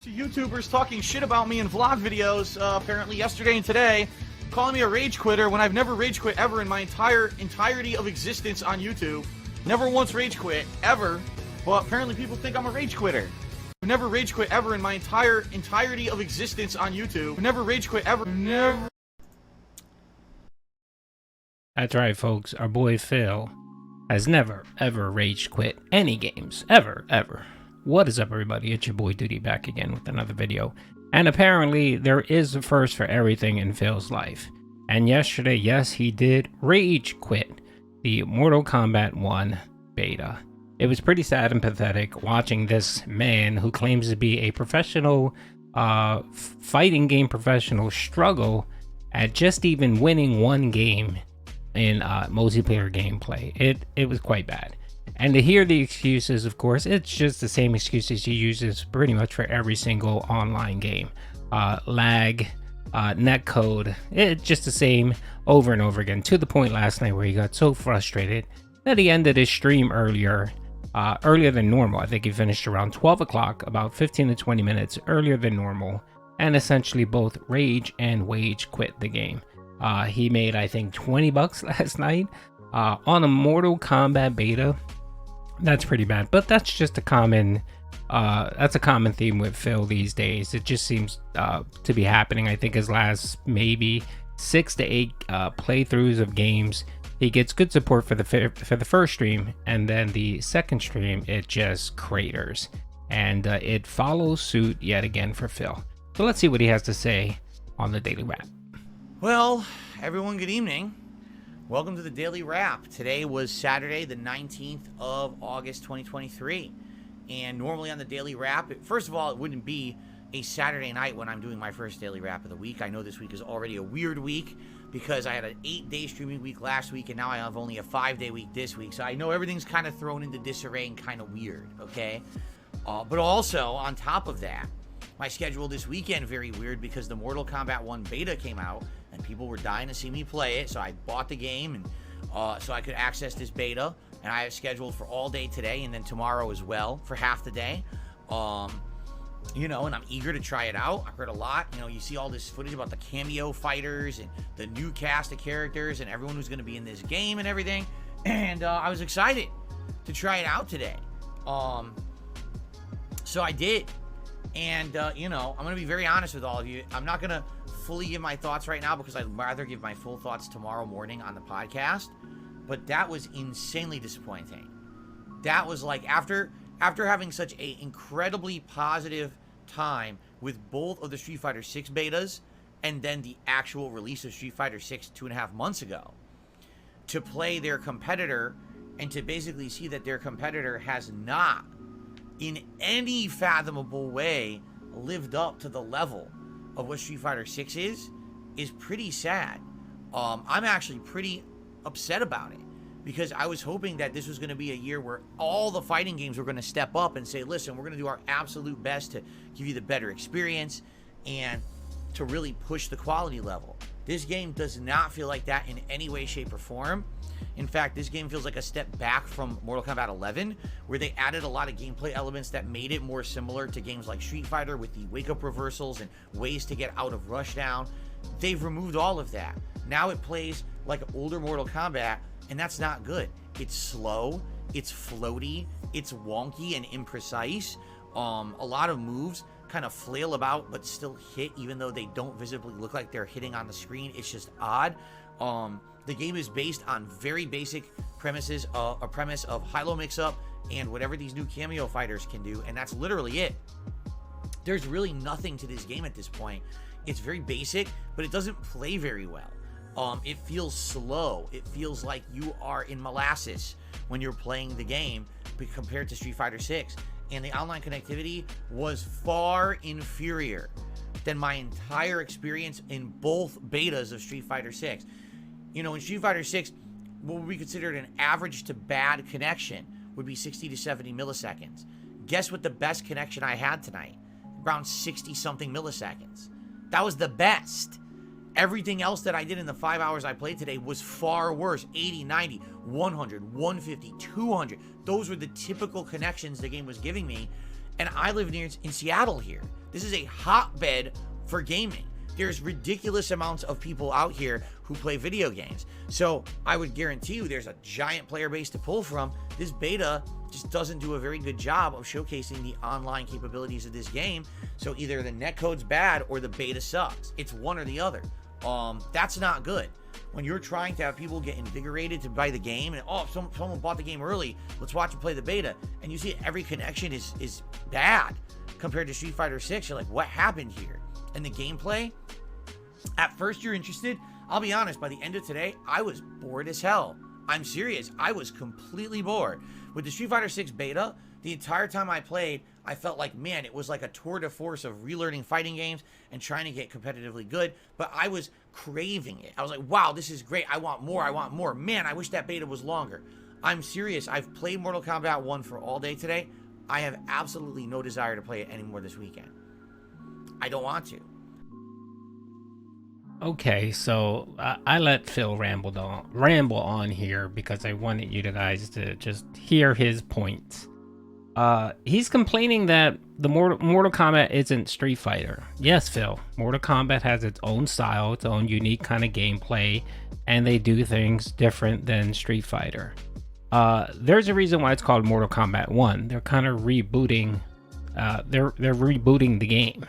YouTubers talking shit about me in vlog videos, apparently yesterday and today, calling me a rage quitter when I've never rage quit ever in my entirety of existence on YouTube. Never once rage quit, ever, but apparently people think I'm a rage quitter. I've never rage quit ever in my entirety of existence on YouTube. I've never rage quit ever. Never. That's right, folks. Our boy Phil has never, ever rage quit any games. Ever, ever. What is up, everybody? It's your boy Duty back again with another video. And apparently, there is a first for everything in Phil's life. And yesterday, yes, he did rage quit the Mortal Kombat 1 beta. It was pretty sad and pathetic watching this man who claims to be a professional, fighting game professional struggle at just even winning one game in multiplayer gameplay. It was quite bad. And to hear the excuses, of course, it's just the same excuses he uses pretty much for every single online game. Lag, netcode, it's just the same over and over again, to the point last night where he got so frustrated that he ended his stream earlier than normal. I think he finished around 12 o'clock, about 15 to 20 minutes earlier than normal, and essentially both rage and wage quit the game. He made, I think, 20 bucks last night on a Mortal Kombat beta. That's pretty bad, but that's just a common theme with Phil these days. It just seems to be happening. I think his last maybe 6 to 8 playthroughs of games, he gets good support for the first stream, and then the second stream it just craters, and it follows suit yet again for Phil. So let's see what he has to say on the Daily Wrap. Well, everyone, good evening. Welcome to the Daily Wrap. Today was Saturday, the 19th of August, 2023. And normally on the Daily Wrap, first of all, it wouldn't be a Saturday night when I'm doing my first Daily Wrap of the week. I know this week is already a weird week because I had an 8-day streaming week last week, and now I have only a 5-day week this week. So I know everything's kind of thrown into disarray and kind of weird, okay? But also, on top of that, my schedule this weekend very weird because the Mortal Kombat 1 beta came out, and people were dying to see me play it, so I bought the game and so I could access this beta, and I have scheduled for all day today and then tomorrow as well for half the day. You know, and I'm eager to try it out. I've heard a lot. You know, you see all this footage about the cameo fighters and the new cast of characters and everyone who's going to be in this game and everything, and I was excited to try it out today. So I did, and you know, I'm going to be very honest with all of you. I'm not going to fully give my thoughts right now because I'd rather give my full thoughts tomorrow morning on the podcast, but that was insanely disappointing. That was like after having such a incredibly positive time with both of the Street Fighter 6 betas and then the actual release of Street Fighter 6 2.5 months ago, to play their competitor and to basically see that their competitor has not in any fathomable way lived up to the level of what Street Fighter 6 is pretty sad. I'm actually pretty upset about it because I was hoping that this was going to be a year where all the fighting games were going to step up and say, listen, we're going to do our absolute best to give you the better experience and to really push the quality level. This game does not feel like that in any way, shape, or form. In fact, this game feels like a step back from Mortal Kombat 11, where they added a lot of gameplay elements that made it more similar to games like Street Fighter with the wake-up reversals and ways to get out of rushdown. They've removed all of that. Now it plays like older Mortal Kombat, and that's not good. It's slow, it's floaty, it's wonky and imprecise. A lot of moves kind of flail about but still hit even though they don't visibly look like they're hitting on the screen. It's just odd. The game is based on very basic premises, a premise of high-low mix-up and whatever these new cameo fighters can do, and that's literally it. There's really nothing to this game at this point. It's very basic, but it doesn't play very well. It feels slow. It feels like you are in molasses when you're playing the game compared to Street Fighter 6. And the online connectivity was far inferior than my entire experience in both betas of Street Fighter 6. You know, in Street Fighter 6, what would be considered an average to bad connection would be 60 to 70 milliseconds. Guess what the best connection I had tonight? Around 60-something milliseconds. That was the best. Everything else that I did in the 5 hours I played today was far worse. 80, 90, 100, 150, 200. Those were the typical connections the game was giving me. And I live in Seattle here. This is a hotbed for gaming. There's ridiculous amounts of people out here who play video games. So I would guarantee you there's a giant player base to pull from. This beta just doesn't do a very good job of showcasing the online capabilities of this game. So either the netcode's bad or the beta sucks. It's one or the other. That's not good. When you're trying to have people get invigorated to buy the game, and someone bought the game early, let's watch them play the beta, and you see every connection is bad compared to Street Fighter 6, you're like, what happened here? And the gameplay, at first you're interested. I'll be honest, by the end of today, I was bored as hell. I'm serious. I was completely bored. With the Street Fighter 6 beta, the entire time I played, I felt like, man, it was like a tour de force of relearning fighting games and trying to get competitively good, but I was craving it. I was like, wow, this is great. I want more. I want more. Man, I wish that beta was longer. I'm serious. I've played Mortal Kombat 1 for all day today. I have absolutely no desire to play it anymore this weekend. I don't want to. Okay, so I let Phil ramble on here because I wanted you guys to just hear his points. He's complaining that the Mortal Kombat isn't Street Fighter. Yes, Phil, Mortal Kombat has its own style, its own unique kind of gameplay, and they do things different than Street Fighter. There's a reason why it's called Mortal Kombat 1. They're kind of rebooting, they're rebooting the game.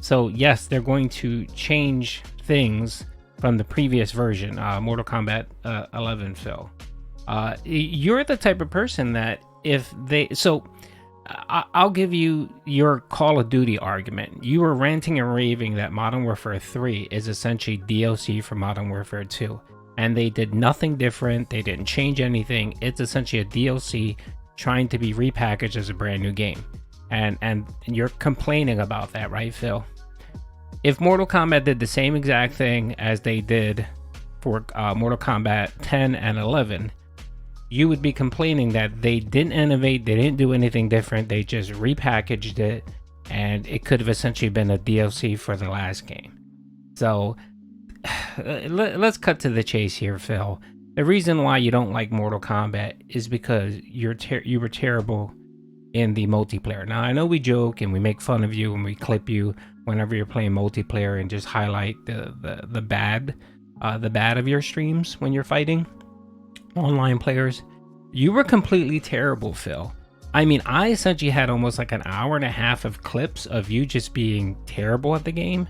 So yes, they're going to change things from the previous version, Mortal Kombat 11, Phil. You're the type of person that if they... So I'll give you your Call of Duty argument. You were ranting and raving that Modern Warfare 3 is essentially DLC for Modern Warfare 2. And they did nothing different. They didn't change anything. It's essentially a DLC trying to be repackaged as a brand new game. And you're complaining about that, right, Phil? If Mortal Kombat did the same exact thing as they did for Mortal Kombat 10 and 11, you would be complaining that they didn't innovate, they didn't do anything different, they just repackaged it, and it could have essentially been a DLC for the last game. So let's cut to the chase here, Phil. The reason why you don't like Mortal Kombat is because you were terrible in the multiplayer. Now, I know we joke and we make fun of you and we clip you whenever you're playing multiplayer and just highlight the bad of your streams when you're fighting online players. You were completely terrible, Phil. I mean, I essentially had almost like an hour and a half of clips of you just being terrible at the game.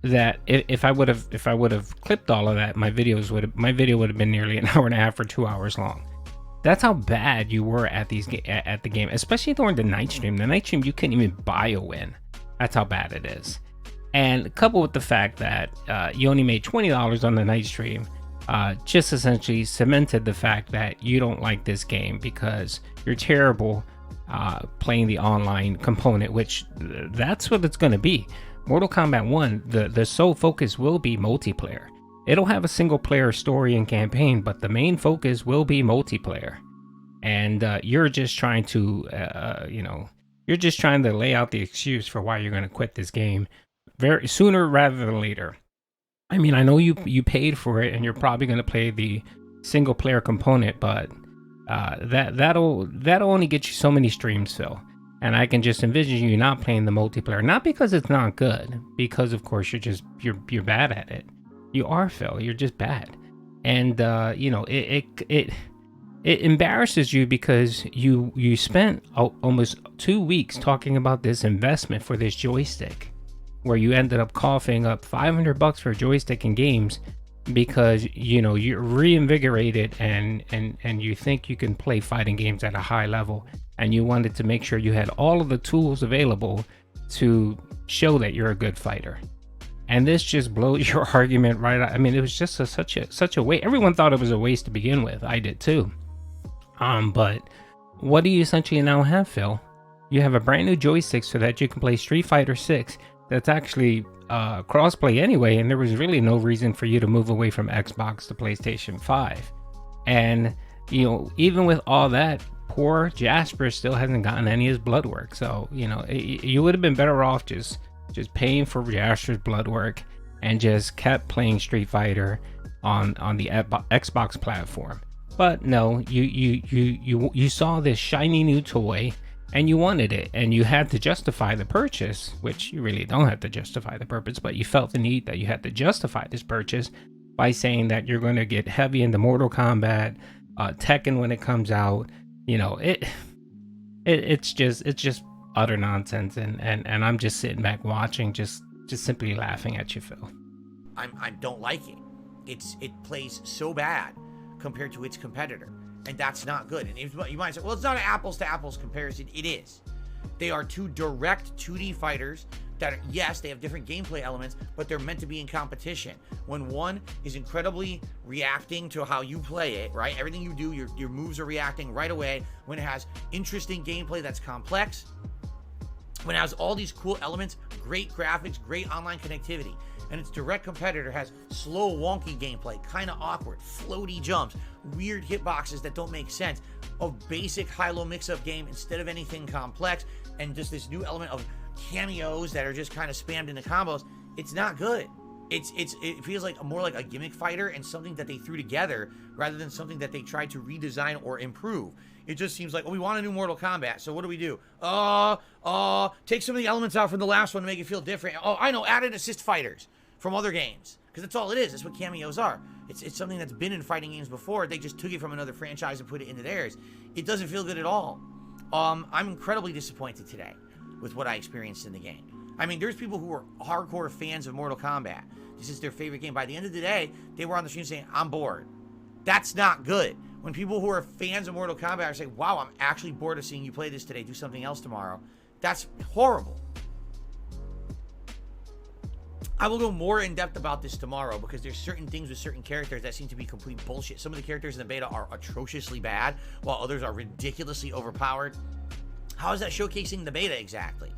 That if I would have clipped all of that, my video would have been nearly an hour and a half or 2 hours long. That's how bad you were at the game, especially during the night stream. The night stream, you couldn't even buy a win. That's how bad it is. And coupled with the fact that you only made $20 on the night stream, just essentially cemented the fact that you don't like this game because you're terrible playing the online component, which that's what it's going to be. Mortal Kombat 1, the sole focus will be multiplayer. It'll have a single player story and campaign, but the main focus will be multiplayer. And you're just trying to, you're just trying to lay out the excuse for why you're going to quit this game very sooner rather than later. I mean, I know you paid for it and you're probably going to play the single player component, but that'll only get you so many streams, Phil. And I can just envision you not playing the multiplayer, not because it's not good, because of course you're bad at it. You are, Phil. You're just bad, and it embarrasses you because you spent almost 2 weeks talking about this investment for this joystick, where you ended up coughing up $500 for a joystick in games because you're reinvigorated and you think you can play fighting games at a high level, and you wanted to make sure you had all of the tools available to show that you're a good fighter. And this just blows your argument right out. I mean, it was just such a waste. Everyone thought it was a waste to begin with. I did too. But what do you essentially now have, Phil? You have a brand new joystick so that you can play Street Fighter 6 that's actually crossplay anyway, and there was really no reason for you to move away from Xbox to PlayStation 5. And even with all that, poor Jasper still hasn't gotten any of his blood work. So you would have been better off just paying for Jasper's blood work and just kept playing Street Fighter on the Xbox platform. But no, you saw this shiny new toy and you wanted it, and you had to justify the purchase, which you really don't have to justify the purpose, but you felt the need that you had to justify this purchase by saying that you're going to get heavy into Mortal Kombat, Tekken when it comes out. You know, it's just utter nonsense, and I'm just sitting back watching, just simply laughing at you, Phil. I don't like it. It plays so bad compared to its competitor, and that's not good. And you might say, well, it's not an apples to apples comparison. It is. They are two direct 2D fighters that yes, they have different gameplay elements, but they're meant to be in competition. When one is incredibly reacting to how you play it, right? Everything you do, your moves are reacting right away. When it has interesting gameplay that's complex, when it has all these cool elements, great graphics, great online connectivity, and its direct competitor has slow, wonky gameplay, kind of awkward, floaty jumps, weird hitboxes that don't make sense, a basic high-low mix-up game instead of anything complex, and just this new element of cameos that are just kind of spammed into combos. It's not good. It feels like more like a gimmick fighter and something that they threw together rather than something that they tried to redesign or improve. It just seems like, oh, we want a new Mortal Kombat, so what do we do? Take some of the elements out from the last one to make it feel different. Oh, I know, added assist fighters from other games, because that's all it is. That's what cameos are. It's something that's been in fighting games before. They just took it from another franchise and put it into theirs. It doesn't feel good at all. I'm incredibly disappointed today with what I experienced in the game. I mean, there's people who are hardcore fans of Mortal Kombat. This is their favorite game. By the end of the day, they were on the stream saying, I'm bored. That's not good. When people who are fans of Mortal Kombat are saying, wow, I'm actually bored of seeing you play this today, do something else tomorrow, that's horrible. I will go more in depth about this tomorrow because there's certain things with certain characters that seem to be complete bullshit. Some of the characters in the beta are atrociously bad, while others are ridiculously overpowered. How is that showcasing the beta exactly?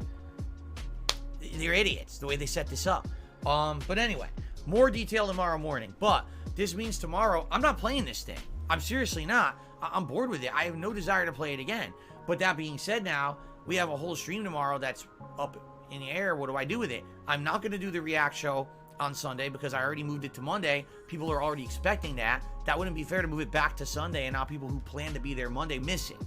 They're idiots, the way they set this up. But anyway, more detail tomorrow morning. But this means tomorrow, I'm not playing this thing. I'm seriously not. I'm bored with it. I have no desire to play it again. But that being said now, we have a whole stream tomorrow that's up in the air. What do I do with it? I'm not going to do the react show on Sunday because I already moved it to Monday. People are already expecting that. That wouldn't be fair to move it back to Sunday and now people who plan to be there Monday miss it.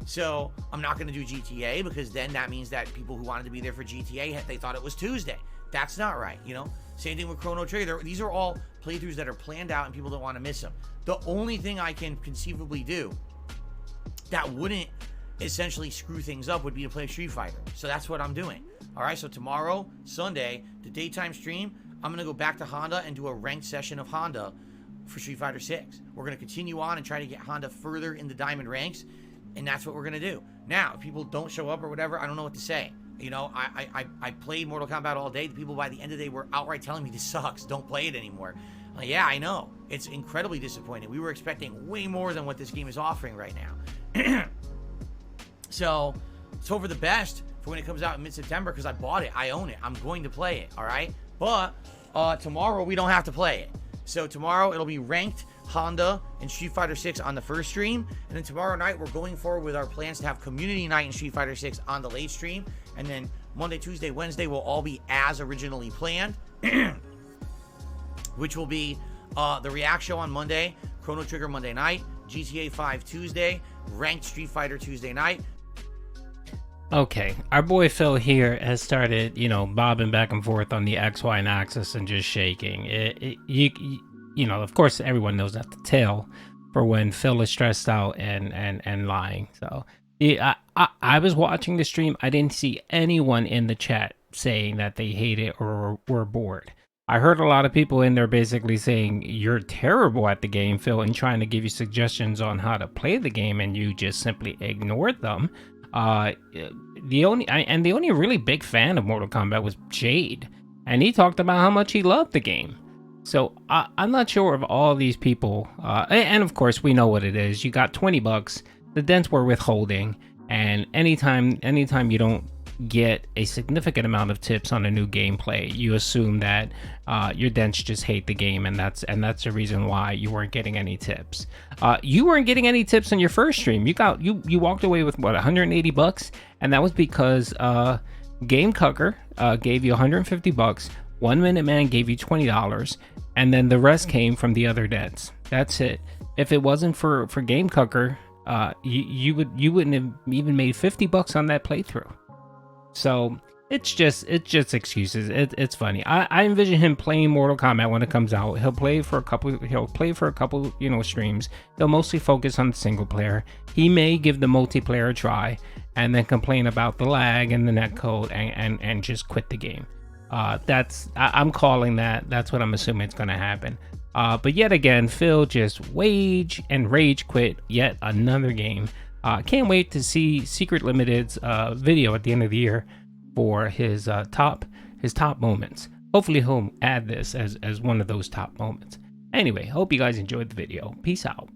So I'm not going to do GTA because then that means that people who wanted to be there for GTA, they thought it was Tuesday. That's not right, you know? Same thing with Chrono Trigger. These are all playthroughs that are planned out and people don't want to miss them. The only thing I can conceivably do that wouldn't essentially screw things up would be to play Street Fighter. So that's what I'm doing. All right, so tomorrow, Sunday, the daytime stream, I'm going to go back to Honda and do a ranked session of Honda for Street Fighter 6. We're going to continue on and try to get Honda further in the diamond ranks, and that's what we're going to do. Now, if people don't show up or whatever, I don't know what to say. You know, I played Mortal Kombat all day. The people by the end of the day were outright telling me this sucks. Don't play it anymore. I'm like, yeah, I know. It's incredibly disappointing. We were expecting way more than what this game is offering right now. So, let's hope for the best for when it comes out in mid-September because I bought it. I own it. I'm going to play it, all right? But tomorrow, we don't have to play it. So, tomorrow, it'll be ranked Honda and Street Fighter 6 on the first stream, and then tomorrow night we're going forward with our plans to have community night in Street Fighter 6 on the late stream, and then Monday, Tuesday, Wednesday will all be as originally planned, which will be the react show on Monday, Chrono Trigger Monday night, GTA 5 Tuesday, ranked Street Fighter Tuesday night. Okay, our boy Phil here has started, bobbing back and forth on the X, Y, and axis and just shaking. Of course, everyone knows that the tale for when Phil is stressed out and lying. So, I was watching the stream. I didn't see anyone in the chat saying that they hate it or were bored. I heard a lot of people in there basically saying, you're terrible at the game, Phil, and trying to give you suggestions on how to play the game, and you just simply ignored them. The only really big fan of Mortal Kombat was Jade, and he talked about how much he loved the game. So I'm not sure of all these people, and of course we know what it is. You got $20. The Dents were withholding, and anytime you don't get a significant amount of tips on a new gameplay, you assume that your Dents just hate the game, and that's the reason why you weren't getting any tips. You weren't getting any tips on your first stream. You walked away with what, $180, and that was because Game Cucker gave you $150. 1 Minute Man gave you $20, and then the rest came from the other Dents. That's it. If it wasn't for Game Cucker you wouldn't have even made $50 on that playthrough. So it's just excuses. It's funny. I envision him playing Mortal Kombat when it comes out. He'll play for a couple, streams. He'll mostly focus on the single player. He may give the multiplayer a try and then complain about the lag and the netcode and just quit the game. I'm calling that. That's what I'm assuming it's going to happen. But yet again, Phil just rage quit yet another game. Can't wait to see Secret Limited's video at the end of the year for his top moments. Hopefully he'll add this as one of those top moments. Anyway, hope you guys enjoyed the video. Peace out.